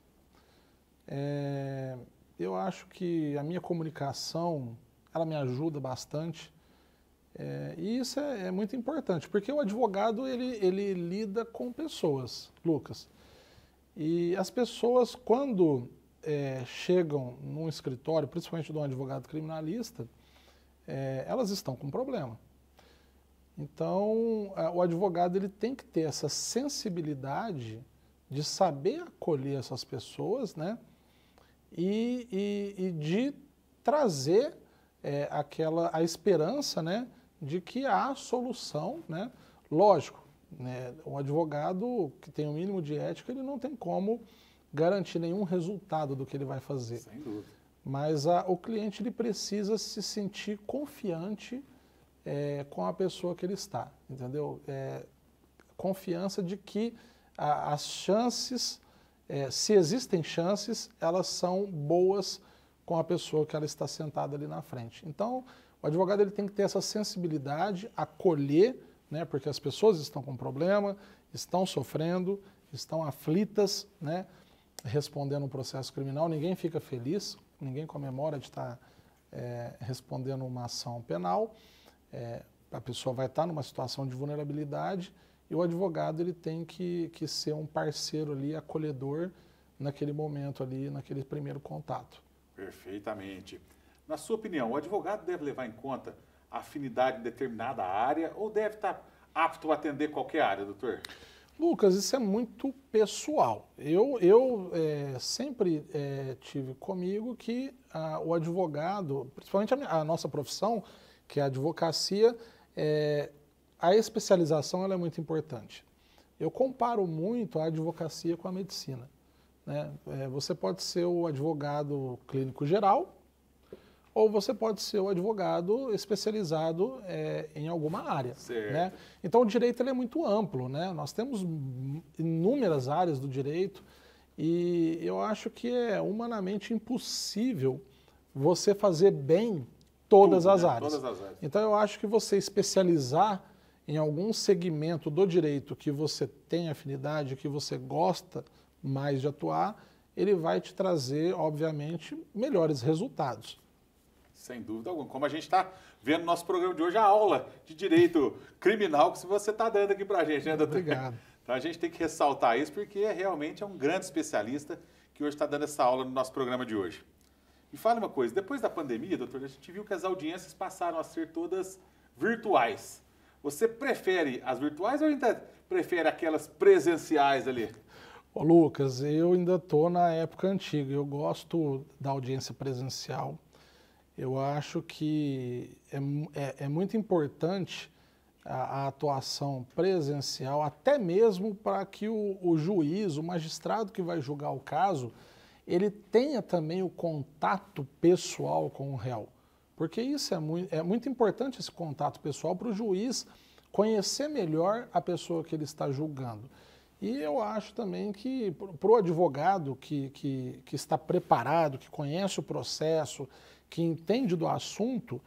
Eu acho que a minha comunicação, ela me ajuda bastante. E isso é muito importante, porque o advogado, ele lida com pessoas, Lucas. E as pessoas, quando chegam num escritório, principalmente de um advogado criminalista, elas estão com problema. Então, o advogado ele tem que ter essa sensibilidade de saber acolher essas pessoas, né? E de trazer a esperança, né? De que há solução, né? Lógico, né? O advogado que tem o mínimo de ética, ele não tem como garantir nenhum resultado do que ele vai fazer. Sem dúvida. Mas o cliente ele precisa se sentir confiante com a pessoa que ele está, entendeu? Confiança de que as chances, se existem chances, elas são boas com a pessoa que ela está sentada ali na frente. Então, o advogado ele tem que ter essa sensibilidade, acolher, né? Porque as pessoas estão com problema, estão sofrendo, estão aflitas, né? Respondendo um processo criminal, ninguém fica feliz, ninguém comemora de estar respondendo uma ação penal. A pessoa vai estar numa situação de vulnerabilidade e o advogado ele tem que ser um parceiro ali, acolhedor, naquele momento ali, naquele primeiro contato. Perfeitamente. Na sua opinião, o advogado deve levar em conta a afinidade em determinada área ou deve estar apto a atender qualquer área, doutor? Lucas, isso é muito pessoal. Eu sempre tive comigo que o advogado, principalmente a nossa profissão, que é a advocacia, a especialização ela é muito importante. Eu comparo muito a advocacia com a medicina, né? Você pode ser o advogado clínico geral, ou você pode ser o advogado especializado em alguma área. Né? Então, o direito ele é muito amplo, né? Nós temos inúmeras áreas do direito e eu acho que é humanamente impossível você fazer bem todas as áreas. Todas as áreas. Então, eu acho que você especializar em algum segmento do direito que você tem afinidade, que você gosta mais de atuar, ele vai te trazer, obviamente, melhores resultados. Sem dúvida alguma. Como a gente está vendo no nosso programa de hoje, a aula de direito criminal que você está dando aqui para a gente, né, doutor? Obrigado. Então a gente tem que ressaltar isso porque realmente é um grande especialista que hoje está dando essa aula no nosso programa de hoje. E fala uma coisa, depois da pandemia, doutor, a gente viu que as audiências passaram a ser todas virtuais. Você prefere as virtuais ou ainda prefere aquelas presenciais ali? Ô Lucas, eu ainda estou na época antiga, eu gosto da audiência presencial. Eu acho que é muito importante a atuação presencial, até mesmo para que o juiz, o magistrado que vai julgar o caso, ele tenha também o contato pessoal com o réu. Porque isso é muito importante, esse contato pessoal, para o juiz conhecer melhor a pessoa que ele está julgando. E eu acho também que para o advogado que está preparado, que conhece o processo, que entende do assunto,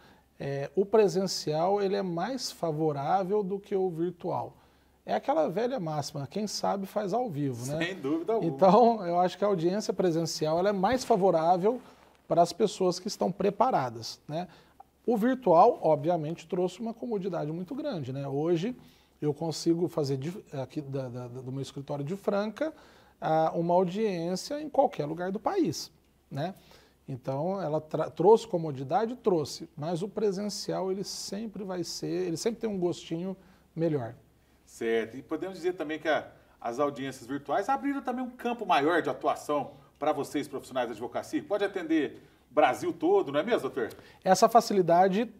o presencial ele é mais favorável do que o virtual. É aquela velha máxima, quem sabe faz ao vivo, né? Sem dúvida alguma. Então, eu acho que a audiência presencial ela é mais favorável para as pessoas que estão preparadas, né? O virtual, obviamente, trouxe uma comodidade muito grande, né? Hoje, eu consigo fazer aqui do meu escritório de Franca uma audiência em qualquer lugar do país, né? Então, ela trouxe comodidade, trouxe, mas o presencial ele sempre tem um gostinho melhor. Certo, e podemos dizer também que as audiências virtuais abriram também um campo maior de atuação para vocês, profissionais da advocacia, pode atender o Brasil todo, não é mesmo, doutor? Essa facilidade,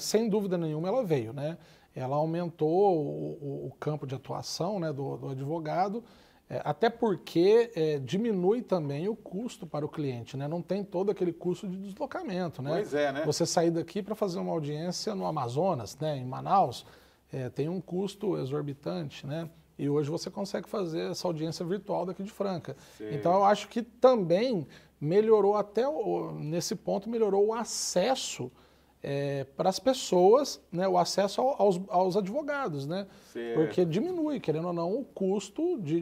sem dúvida nenhuma, ela veio, né? Ela aumentou o campo de atuação, né, do advogado, até porque diminui também o custo para o cliente, né? Não tem todo aquele custo de deslocamento, né? Pois é, né? Você sair daqui para fazer uma audiência no Amazonas, né, em Manaus, tem um custo exorbitante, né? E hoje você consegue fazer essa audiência virtual daqui de Franca. Sim. Então, eu acho que também melhorou nesse ponto, melhorou o acesso para as pessoas, né, o acesso aos advogados, né? Certo. Porque diminui, querendo ou não, o custo de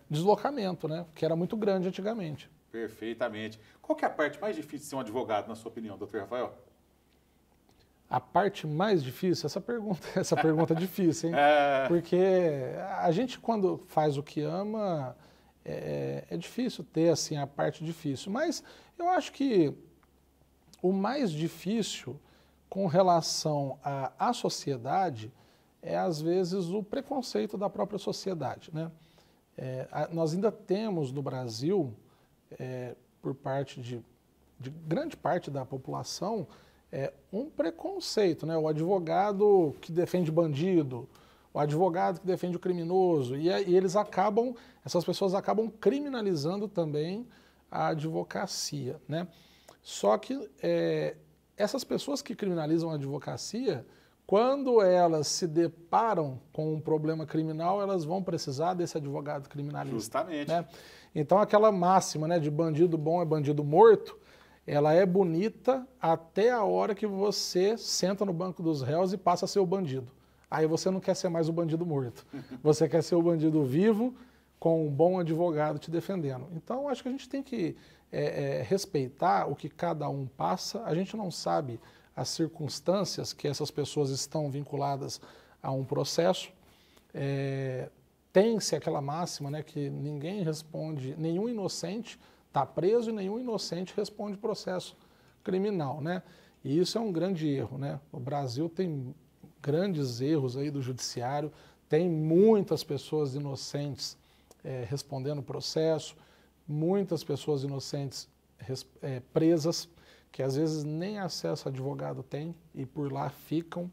deslocamento, né? Que era muito grande antigamente. Perfeitamente. Qual que é a parte mais difícil de ser um advogado, na sua opinião, doutor Rafael? A parte mais difícil? Essa pergunta é difícil, hein? Porque a gente, quando faz o que ama, é difícil ter, assim, a parte difícil. Mas eu acho que o mais difícil com relação à sociedade é, às vezes, o preconceito da própria sociedade, né? Nós ainda temos no Brasil, por parte de grande parte da população, um preconceito, né? O advogado que defende bandido, o advogado que defende o criminoso, e essas pessoas acabam criminalizando também a advocacia, né? Só que essas pessoas que criminalizam a advocacia, quando elas se deparam com um problema criminal, elas vão precisar desse advogado criminalista. Justamente. Né? Então, aquela máxima, né, de bandido bom é bandido morto, ela é bonita até a hora que você senta no banco dos réus e passa a ser o bandido. Aí você não quer ser mais o bandido morto. Você quer ser o bandido vivo com um bom advogado te defendendo. Então, acho que a gente tem que respeitar o que cada um passa. A gente não sabe as circunstâncias que essas pessoas estão vinculadas a um processo. Tem-se aquela máxima, né, que ninguém responde, nenhum inocente está preso e nenhum inocente responde processo criminal, né? E isso é um grande erro, né? O Brasil tem grandes erros aí do judiciário, tem muitas pessoas inocentes respondendo o processo, muitas pessoas inocentes presas, que às vezes nem acesso a advogado tem e por lá ficam.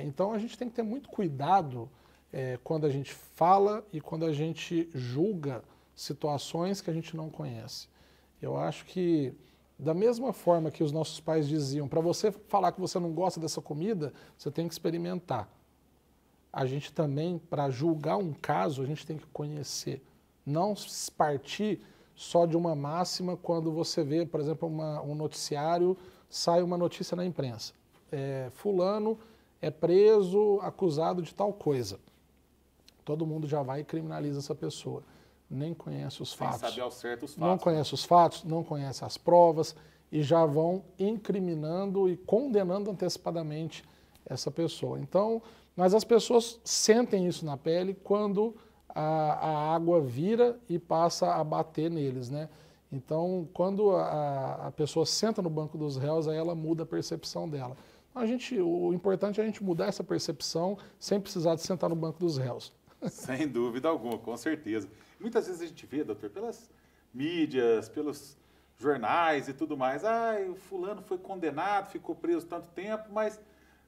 Então a gente tem que ter muito cuidado quando a gente fala e quando a gente julga situações que a gente não conhece. Eu acho que, da mesma forma que os nossos pais diziam, para você falar que você não gosta dessa comida, você tem que experimentar. A gente também, para julgar um caso, a gente tem que conhecer. Não partir só de uma máxima quando você vê, por exemplo, um noticiário, sai uma notícia na imprensa. Fulano é preso, acusado de tal coisa. Todo mundo já vai e criminaliza essa pessoa. Nem conhece os fatos. Sem saber ao certo os fatos. Não conhece os fatos, não conhece as provas e já vão incriminando e condenando antecipadamente essa pessoa. Então, mas as pessoas sentem isso na pele quando a água vira e passa a bater neles, né? Então, quando a pessoa senta no banco dos réus, aí ela muda a percepção dela. O importante é a gente mudar essa percepção sem precisar de sentar no banco dos réus. Sem dúvida alguma, com certeza. Muitas vezes a gente vê, doutor, pelas mídias, pelos jornais e tudo mais, o fulano foi condenado, ficou preso tanto tempo, mas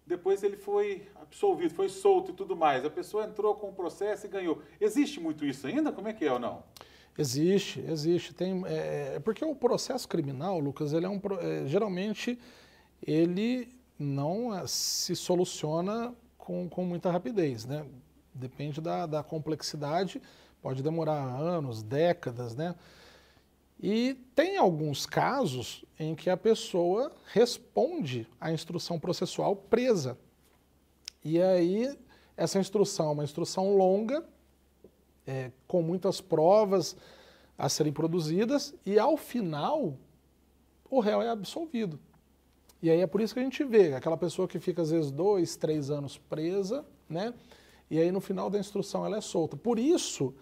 depois ele foi absolvido, foi solto e tudo mais. A pessoa entrou com o processo e ganhou. Existe muito isso ainda? Como é que é ou não? Existe. Porque o processo criminal, Lucas, ele geralmente ele não se soluciona com muita rapidez, né? Depende da complexidade, pode demorar anos, décadas, né? E tem alguns casos em que a pessoa responde à instrução processual presa. E aí, essa instrução é uma instrução longa, com muitas provas a serem produzidas, e ao final, o réu é absolvido. E aí é por isso que a gente vê aquela pessoa que fica, às vezes, 2, 3 anos presa, né? E aí, no final da instrução, ela é solta. Por isso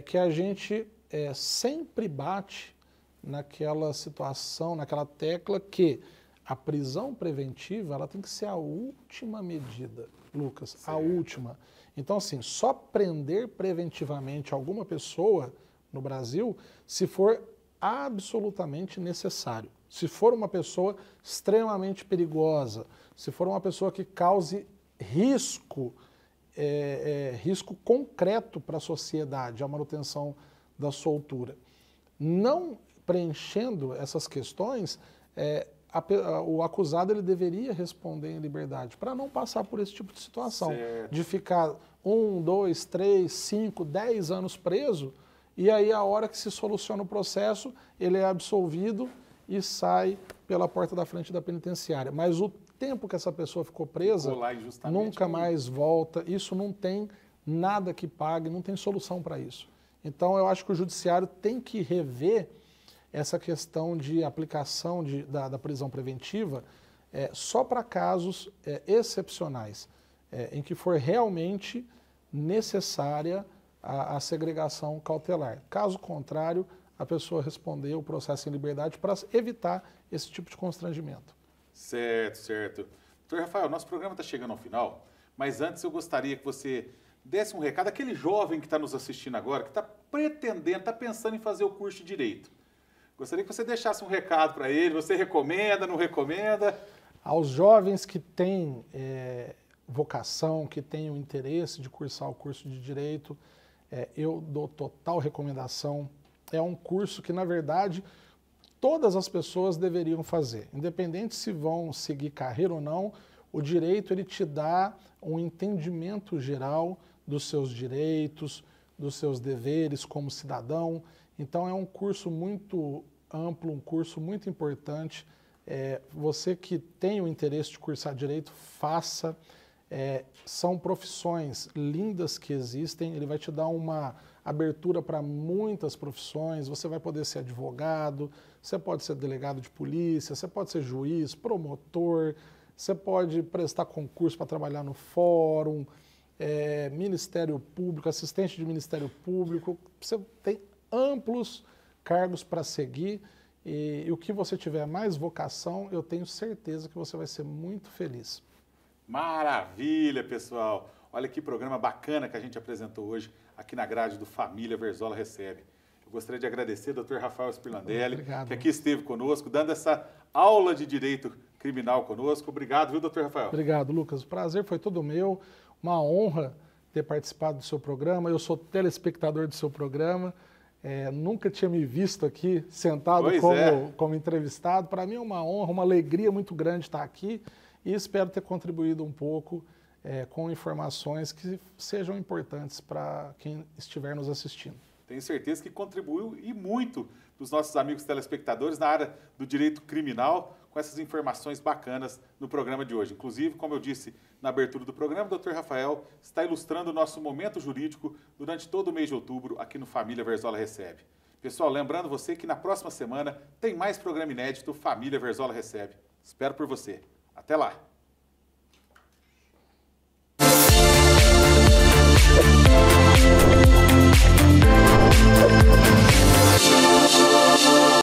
que a gente sempre bate naquela situação, naquela tecla que a prisão preventiva ela tem que ser a última medida, Lucas, certo. A última. Então, assim, só prender preventivamente alguma pessoa no Brasil se for absolutamente necessário. Se for uma pessoa extremamente perigosa, se for uma pessoa que cause risco, risco concreto para a sociedade, a manutenção da soltura. Não preenchendo essas questões, o acusado ele deveria responder em liberdade, para não passar por esse tipo de situação, certo. De ficar 1, 2, 3, 5, 10 anos preso, e aí a hora que se soluciona o processo, ele é absolvido e sai pela porta da frente da penitenciária. Mas o tempo que essa pessoa ficou presa, nunca mais volta, isso não tem nada que pague, não tem solução para isso. Então, eu acho que o judiciário tem que rever essa questão de aplicação da prisão preventiva só para casos excepcionais, em que for realmente necessária a segregação cautelar. Caso contrário, a pessoa responder o processo em liberdade para evitar esse tipo de constrangimento. Certo, certo. Doutor Rafael, nosso programa está chegando ao final, mas antes eu gostaria que você desse um recado àquele jovem que está nos assistindo agora, que está pretendendo, está pensando em fazer o curso de Direito. Gostaria que você deixasse um recado para ele, você recomenda, não recomenda? Aos jovens que têm vocação, que têm o interesse de cursar o curso de Direito, eu dou total recomendação. É um curso que, na verdade, todas as pessoas deveriam fazer. Independente se vão seguir carreira ou não, o direito ele te dá um entendimento geral dos seus direitos, dos seus deveres como cidadão. Então é um curso muito amplo, um curso muito importante. Você que tem o interesse de cursar direito, faça. São profissões lindas que existem, ele vai te dar uma abertura para muitas profissões, você vai poder ser advogado, você pode ser delegado de polícia, você pode ser juiz, promotor, você pode prestar concurso para trabalhar no fórum, Ministério Público, assistente de Ministério Público, você tem amplos cargos para seguir e o que você tiver mais vocação, eu tenho certeza que você vai ser muito feliz. Maravilha, pessoal! Olha que programa bacana que a gente apresentou hoje aqui na grade do Família Verzola Recebe. Eu gostaria de agradecer ao Dr. Rafael Spirlandelli, que aqui esteve conosco, dando essa aula de direito criminal conosco. Obrigado, viu, Dr. Rafael? Obrigado, Lucas. O prazer foi todo meu. Uma honra ter participado do seu programa. Eu sou telespectador do seu programa. Nunca tinha me visto aqui sentado como entrevistado. Para mim é uma honra, uma alegria muito grande estar aqui e espero ter contribuído um pouco com informações que sejam importantes para quem estiver nos assistindo. Tenho certeza que contribuiu e muito dos nossos amigos telespectadores na área do direito criminal com essas informações bacanas no programa de hoje. Inclusive, como eu disse na abertura do programa, o Dr. Rafael está ilustrando o nosso momento jurídico durante todo o mês de outubro aqui no Família Verzola Recebe. Pessoal, lembrando você que na próxima semana tem mais programa inédito Família Verzola Recebe. Espero por você. Até lá!